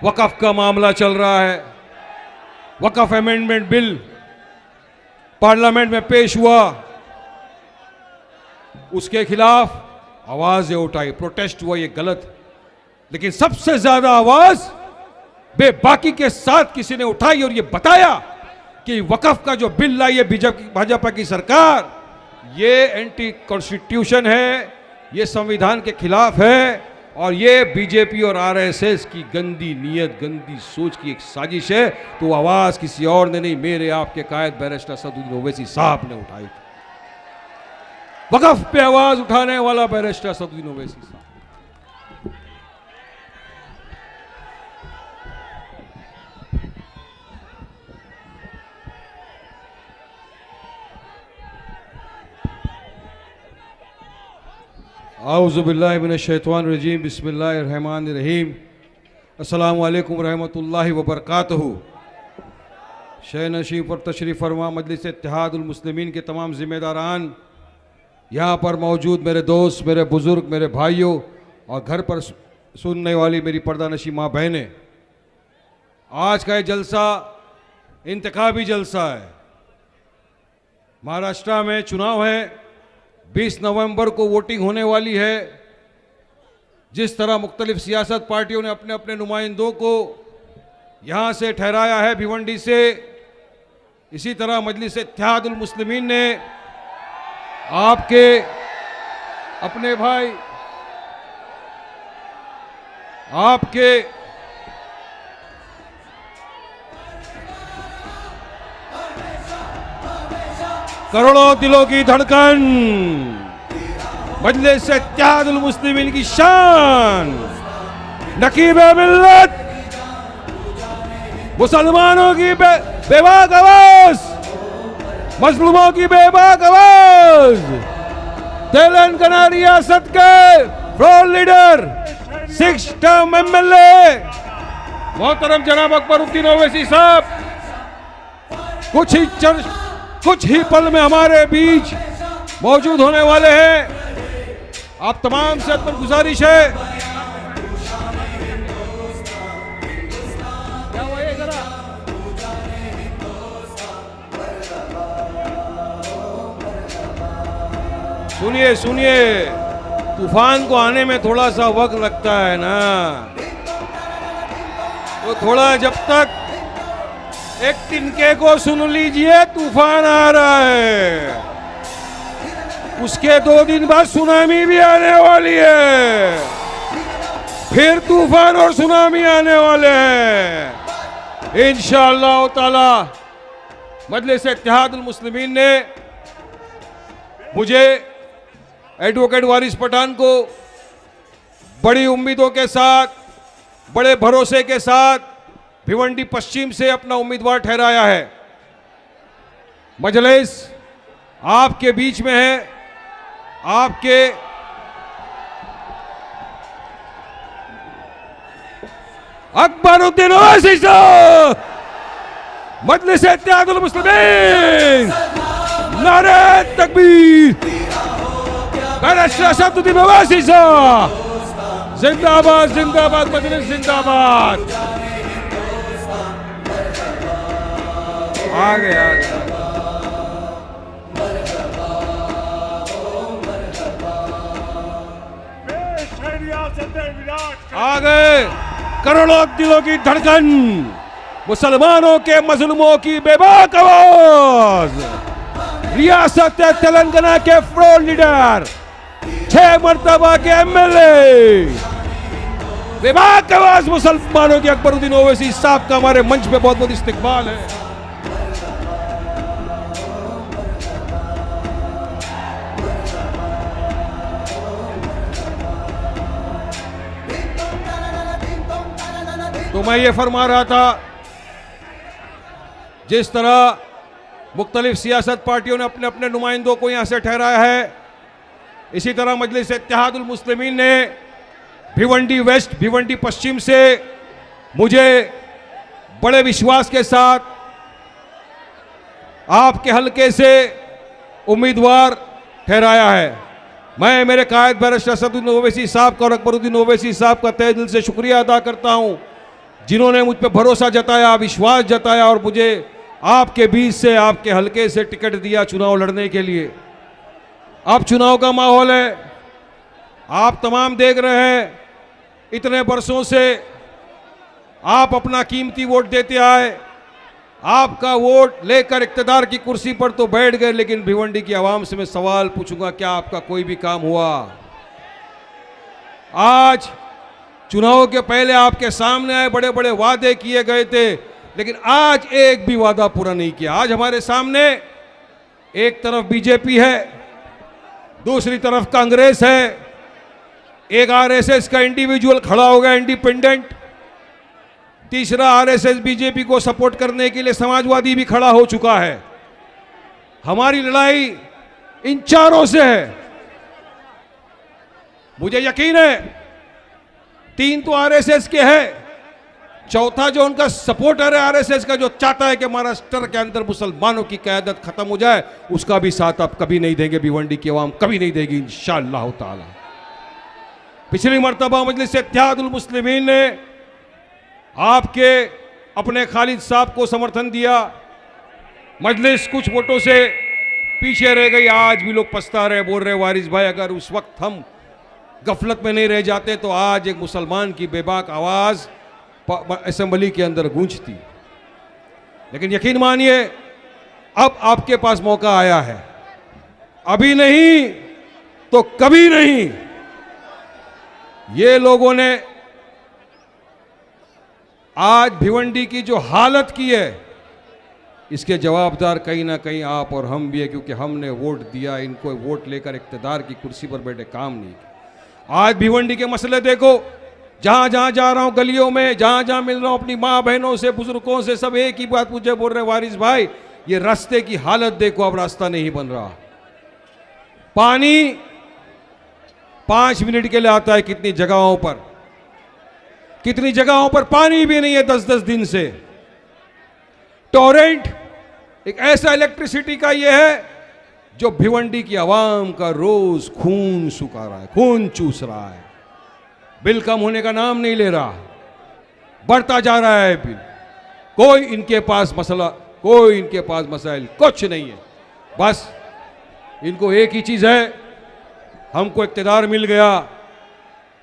वक़फ़ का मामला चल रहा है। वक़फ़ अमेंडमेंट बिल पार्लियामेंट में पेश हुआ, उसके खिलाफ आवाज़ें उठाई, प्रोटेस्ट हुआ, ये गलत। लेकिन सबसे ज्यादा आवाज बेबाकी के साथ किसी ने उठाई और ये बताया कि वक़फ़ का जो बिल लाई है भाजपा की सरकार, ये एंटी कॉन्स्टिट्यूशन है, ये संविधान के खिलाफ है और ये बीजेपी और आरएसएस की गंदी नीयत, गंदी सोच की एक साजिश है। तो आवाज किसी और ने नहीं, मेरे आपके कायद बैरिस्टर असदुद्दीन ओवैसी साहब ने उठाई। वक़फ़ पे आवाज उठाने वाला बैरिस्टर असदुद्दीन ओवैसी साहब। आऊज़ुबिल्लाहि मिनश्शैतानिर्रजीम, बिस्मिल्लाहिर्रहमानिर्रहीम, अस्सलामु अलैकुम रहमतुल्लाहि व बरकातहू। शह नशीं पर तशरीफ़ फरमा मजलिस इत्तेहादुल मुस्लिमीन के तमाम ज़िम्मेदारान, यहाँ पर मौजूद मेरे दोस्त, मेरे बुज़ुर्ग, मेरे भाइयों और घर पर सुनने वाली मेरी पर्दा नशी माँ बहनें, आज का ये जलसा इंतखाबी जलसा है। महाराष्ट्र में चुनाव है, 20 नवंबर को वोटिंग होने वाली है। जिस तरह मुख्तलिफ सियासत पार्टियों ने अपने अपने नुमाइंदों को यहाँ से ठहराया है भिवंडी से, इसी तरह मजलिस इत्तेहादुल मुस्लिमीन ने आपके अपने भाई, आपके करोड़ों दिलों की धड़कन, मजलिस इत्तेहादुल मुस्लिमीन की शान, नकीब मिल्लत, मुसलमानों की बेबाक आवाज, मजलूमों की बेबाक आवाज, तेलंगाना रियासत के फ्लोर लीडर, 6 टर्म एमएलए मोहतरम जनाब अकबरुद्दीन ओवैसी साहब कुछ ही पल में हमारे बीच मौजूद होने वाले हैं। आप तमाम से अदब गुजारिश है, सुनिए सुनिए, तूफान को आने में थोड़ा सा वक्त लगता है ना, तो थोड़ा जब तक एक तिनके को सुन लीजिए, तूफान आ रहा है, उसके 2 दिन बाद सुनामी भी आने वाली है, फिर तूफान और सुनामी आने वाले हैं इंशाअल्लाह ताला। मजलिस इत्तेहादुल मुस्लिमीन ने मुझे एडवोकेट वारिस पठान को बड़ी उम्मीदों के साथ, बड़े भरोसे के साथ भिवंडी पश्चिम से अपना उम्मीदवार ठहराया है। मजलिस आपके बीच में है, आपके अकबरुद्दीन ओवैसी साहब, मजलिस इत्तेहादुल मुस्लिमीन, नारे तकबीर, बैरिस्टर असदुद्दीन ओवैसी साहब जिंदाबाद, जिंदाबाद, मजलिस जिंदाबाद। आगे आगे करोड़ों दिलों की धड़कन, मुसलमानों के मजलूमों की बेबाक आवाज, रियासत तेलंगाना के फ्लोर लीडर, 6 मर्तबा के एमएलए, बेबाक आवाज मुसलमानों के अकबरुद्दीन ओवैसी साहब का हमारे मंच पे बहुत बहुत इस्तकबाल है। तो मैं ये फरमा रहा था, जिस तरह मुख्तलिफ सियासत पार्टियों ने अपने अपने नुमाइंदों को यहाँ से ठहराया है, इसी तरह मजलिस इत्तेहादुल मुस्लिमीन ने भिवंडी वेस्ट, भिवंडी पश्चिम से मुझे बड़े विश्वास के साथ आपके हलके से उम्मीदवार ठहराया है। मैं मेरे कायद बैरिस्टर असदुद्दीन ओवैसी साहब का और अकबरुद्दीन ओवैसी साहब का तहे दिल से शुक्रिया अदा करता हूँ, जिन्होंने मुझ पर भरोसा जताया, विश्वास जताया और मुझे आपके बीच से, आपके हलके से टिकट दिया चुनाव लड़ने के लिए। अब चुनाव का माहौल है, आप तमाम देख रहे हैं, इतने वर्षों से आप अपना कीमती वोट देते आए, आपका वोट लेकर इक्तदार की कुर्सी पर तो बैठ गए, लेकिन भिवंडी की आवाम से मैं सवाल पूछूंगा, क्या आपका कोई भी काम हुआ? आज चुनाव के पहले आपके सामने आए, बड़े बड़े वादे किए गए थे, लेकिन आज एक भी वादा पूरा नहीं किया। आज हमारे सामने एक तरफ बीजेपी है, दूसरी तरफ कांग्रेस है, एक आरएसएस का इंडिविजुअल खड़ा हो गया, इंडिपेंडेंट, तीसरा आरएसएस बीजेपी को सपोर्ट करने के लिए समाजवादी भी खड़ा हो चुका है। हमारी लड़ाई इन चारों से है। मुझे यकीन है 3 तो आरएसएस के हैं, चौथा जो उनका सपोर्टर है आरएसएस का, जो चाहता है कि महाराष्ट्र के अंदर मुसलमानों की क़यादत खत्म हो जाए, उसका भी साथ आप कभी नहीं देंगे, भिवंडी की आवाम कभी नहीं देगी इंशाअल्लाह ताला। पिछली मर्तबा मजलिस इत्तेहादुल मुस्लिमीन ने आपके अपने खालिद साहब को समर्थन दिया, मजलिस कुछ वोटों से पीछे रह गई। आज भी लोग पछता रहे, बोल रहे वारिस भाई अगर उस वक्त हम गफलत में नहीं रह जाते तो आज एक मुसलमान की बेबाक आवाज़ असेंबली के अंदर गूंजती। लेकिन यकीन मानिए अब आपके पास मौका आया है, अभी नहीं तो कभी नहीं। ये लोगों ने आज भिवंडी की जो हालत की है, इसके जवाबदार कहीं ना कहीं आप और हम भी है, क्योंकि हमने वोट दिया, इनको वोट लेकर इक्तदार की कुर्सी पर बैठे काम नहीं किया। आज भिवंडी के मसले देखो, जहां जहां जा रहा हूं गलियों में, जहां जहां मिल रहा हूं अपनी माँ बहनों से, बुजुर्गों से, सब एक ही बात मुझे बोल रहे वारिस भाई ये रास्ते की हालत देखो, अब रास्ता नहीं बन रहा। पानी 5 मिनट के लिए आता है, कितनी जगहों पर पानी भी नहीं है 10-10 दिन से। टोरेंट एक ऐसा इलेक्ट्रिसिटी का ये है जो भिवंडी की आवाम का रोज खून सुखा रहा है, खून चूस रहा है। बिल कम होने का नाम नहीं ले रहा, बढ़ता जा रहा है बिल। कोई इनके पास मसाइल कुछ नहीं है। बस इनको एक ही चीज है, हमको इक्तदार मिल गया,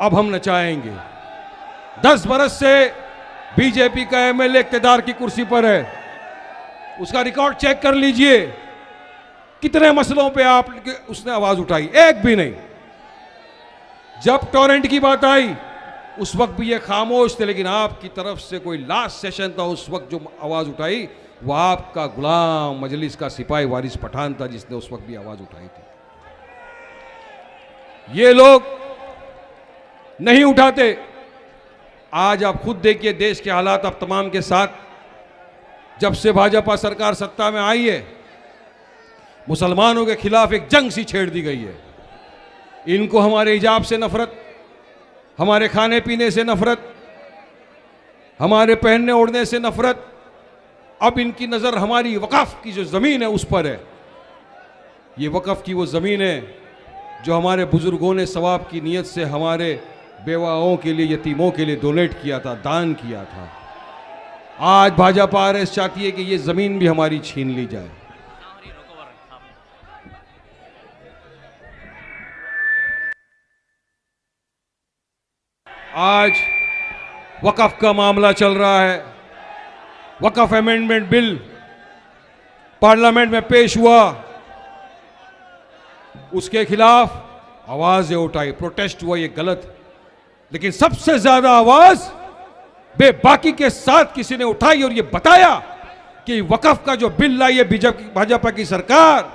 अब हम नचाएंगे। 10 बरस से बीजेपी का एमएलए इक्तदार की कुर्सी पर है, उसका रिकॉर्ड चेक कर लीजिए, कितने मसलों पे उसने आवाज उठाई, एक भी नहीं। जब टोरेंट की बात आई उस वक्त भी ये खामोश थे, लेकिन आपकी तरफ से कोई लास्ट सेशन था, उस वक्त जो आवाज उठाई वो आपका गुलाम मजलिस का सिपाही वारिस पठान था, जिसने उस वक्त भी आवाज उठाई थी। ये लोग नहीं उठाते। आज आप खुद देखिए देश के हालात अब तमाम के साथ, जब से भाजपा सरकार सत्ता में आई है, मुसलमानों के खिलाफ एक जंग सी छेड़ दी गई है। इनको हमारे हिजाब से नफरत, हमारे खाने पीने से नफरत, हमारे पहनने ओढ़ने से नफरत। अब इनकी नज़र हमारी वक़फ़ की जो ज़मीन है उस पर है। ये वक़फ़ की वो ज़मीन है जो हमारे बुज़ुर्गों ने सवाब की नीयत से हमारे बेवाओं के लिए, यतीमों के लिए डोनेट किया था, दान किया था। आज भाजपा आरएस चाहती है कि ये ज़मीन भी हमारी छीन ली जाए। आज वक़फ़ का मामला चल रहा है, वक़फ़ अमेंडमेंट बिल पार्लियामेंट में पेश हुआ, उसके खिलाफ आवाज़ें उठाई, प्रोटेस्ट हुआ, ये गलत। लेकिन सबसे ज़्यादा आवाज़ बेबाकी के साथ किसी ने उठाई और ये बताया कि वक़फ़ का जो बिल लाई है भाजपा की सरकार,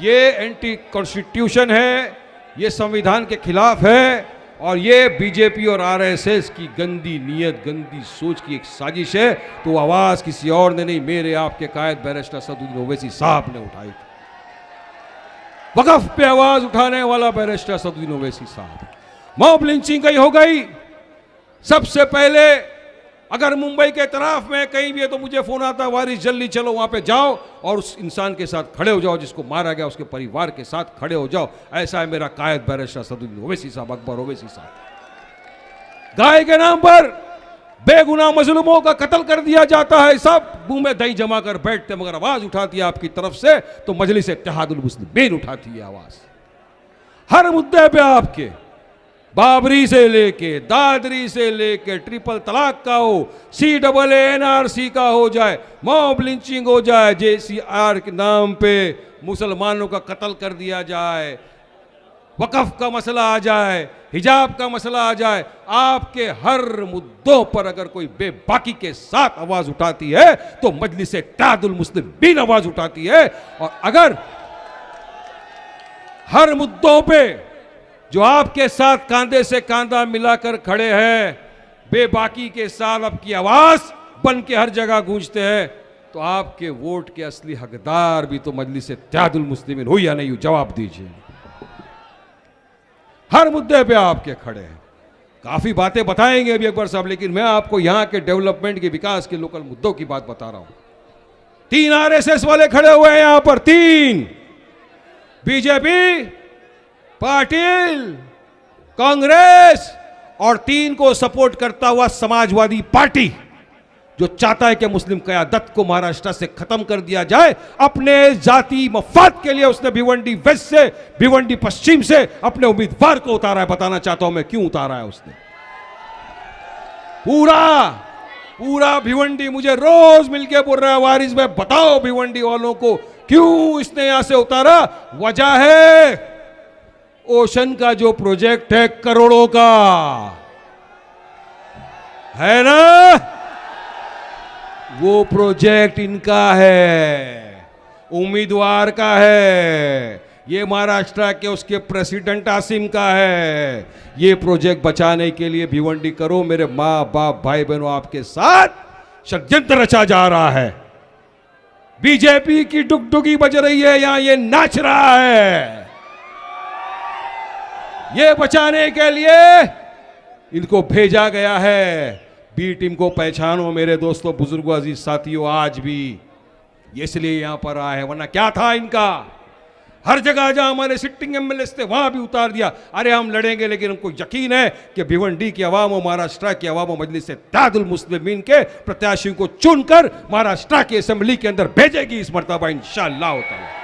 ये एंटी कॉन्स्टिट्यूशन है, ये संविधान के खिलाफ है और ये बीजेपी और आरएसएस की गंदी नीयत, गंदी सोच की एक साजिश है। तो आवाज़ किसी और ने नहीं, मेरे आपके कायद बैरिस्टर असदुद्दीन ओवैसी साहब ने उठाई थी। वक़फ़ पे आवाज़ उठाने वाला बैरिस्टर असदुद्दीन ओवैसी साहब। मॉब लिंचिंग कहीं हो गई। सबसे पहले अगर मुंबई के तरफ में कहीं भी है तो मुझे फोन आता, वारिस जल्दी चलो वहां पे जाओ और उस इंसान के साथ खड़े हो जाओ जिसको मारा गया, उसके परिवार के साथ खड़े हो जाओ। ऐसा है मेरा कायद बैरिस्टर असदुद्दीन ओवैसी साहब, अकबर ओवैसी साहब। गाय के नाम पर बेगुनाह मजलूमों का कत्ल कर दिया जाता है, सब मुंह में दही जमा कर बैठते, मगर आवाज उठाती है आपकी तरफ से तो मजलिस इत्तेहादुल मुस्लिमीन उठाती है आवाज हर मुद्दे पे। आपके बाबरी से लेके दादरी से लेके ट्रिपल तलाक का हो, CAA-NRC का हो जाए, मॉब लिंचिंग हो जाए, JCR के नाम पे मुसलमानों का कत्ल कर दिया जाए, वक़फ़ का मसला आ जाए, हिजाब का मसला आ जाए, आपके हर मुद्दों पर अगर कोई बेबाकी के साथ आवाज उठाती है तो मजलिस इत्तेहादुल मुस्लिमीन आवाज उठाती है। और अगर हर मुद्दों पे जो आपके साथ कांधे से कांधा मिलाकर खड़े हैं, बेबाकी के साथ आपकी आवाज बन के हर जगह गूंजते हैं, तो आपके वोट के असली हकदार भी तो मजलिस इत्तेहादुल मुस्लिमीन हो या नहीं हो, जवाब दीजिए। हर मुद्दे पे आपके खड़े हैं। काफी बातें बताएंगे अभी अकबर साहब, लेकिन मैं आपको यहां के डेवलपमेंट के, विकास के, लोकल मुद्दों की बात बता रहा हूं। 3 RSS वाले खड़े हुए हैं यहां पर, 3 बीजेपी, पाटिल, कांग्रेस और 3 को सपोर्ट करता हुआ समाजवादी पार्टी, जो चाहता है कि मुस्लिम क़यादत को महाराष्ट्र से खत्म कर दिया जाए। अपने जाति मफाद के लिए उसने भिवंडी वेस्ट से, भिवंडी पश्चिम से अपने उम्मीदवार को उतारा है। बताना चाहता हूं मैं क्यों उतारा है उसने। पूरा भिवंडी मुझे रोज मिलके बोल रहा है, वारिस भाई बताओ भिवंडी वालों को क्यों इसने यहां से उतारा। वजह है ओशन का जो प्रोजेक्ट है करोड़ों का, है ना, वो प्रोजेक्ट इनका है, उम्मीदवार का है, ये महाराष्ट्र के उसके प्रेसिडेंट आसिम का है। ये प्रोजेक्ट बचाने के लिए भिवंडी करो मेरे माँ बाप भाई बहनों आपके साथ षड्यंत्र रचा जा रहा है। बीजेपी की डुगडुगी बज रही है यहां, ये नाच रहा है। ये बचाने के लिए इनको भेजा गया है। बी टीम को पहचानो मेरे दोस्तों, बुजुर्गों, अजीज साथियों, आज भी ये इसलिए यहां पर आए हैं, वरना क्या था इनका। हर जगह जहां हमारे सिटिंग MLA थे वहां भी उतार दिया। अरे हम लड़ेंगे, लेकिन हमको यकीन है कि भिवंडी की आवाम और महाराष्ट्र की आवाम और मजलिस इत्तेहादुल मुस्लिमीन के प्रत्याशियों को चुनकर महाराष्ट्र की असेंबली के अंदर भेजेगी इस मर्तबा इंशाअल्लाह ताला।